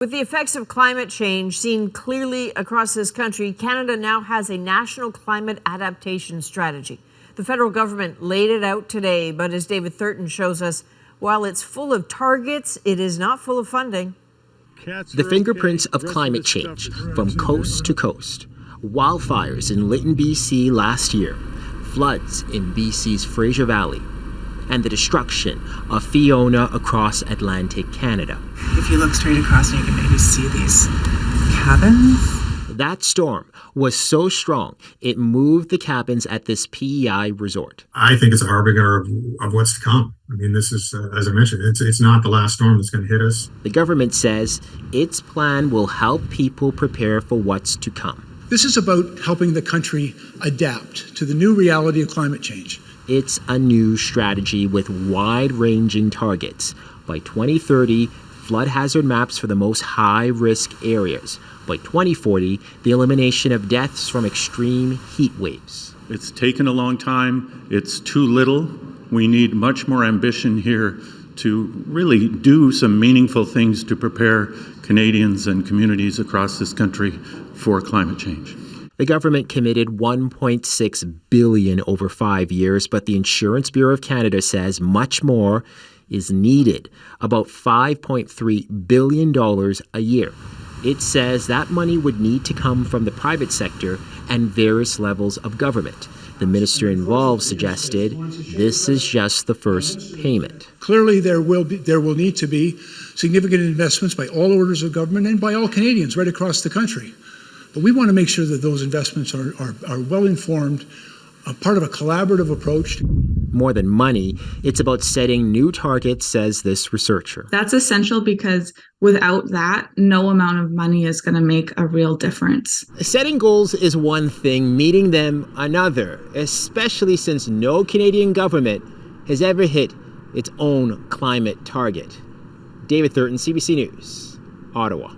With the effects of climate change seen clearly across this country, Canada now has a national climate adaptation strategy. The federal government laid it out today, but as David Thurton shows us, while it's full of targets, it is not full of funding. The fingerprints of climate change from coast to coast. Wildfires in Lytton, BC last year, floods in BC's Fraser Valley, and the destruction of Fiona across Atlantic Canada. If you look straight across, you can maybe see these cabins. That storm was so strong, it moved the cabins at this PEI resort. I think it's a harbinger of what's to come. I mean, this is, as I mentioned, it's not the last storm that's going to hit us. The government says its plan will help people prepare for what's to come. This is about helping the country adapt to the new reality of climate change. It's a new strategy with wide-ranging targets. By 2030, flood hazard maps for the most high-risk areas. By 2040, the elimination of deaths from extreme heat waves. It's taken a long time. It's too little. We need much more ambition here to really do some meaningful things to prepare Canadians and communities across this country for climate change. The government committed $1.6 billion over 5 years, but the Insurance Bureau of Canada says much more is needed, about $5.3 billion a year. It says that money would need to come from the private sector and various levels of government. The minister involved suggested this is just the first payment. Clearly, there will need to be significant investments by all orders of government and by all Canadians right across the country. But we want to make sure that those investments are well-informed, a part of a collaborative approach. More than money, it's about setting new targets, says this researcher. That's essential because without that, no amount of money is going to make a real difference. Setting goals is one thing, meeting them another, especially since no Canadian government has ever hit its own climate target. David Thurton, CBC News, Ottawa.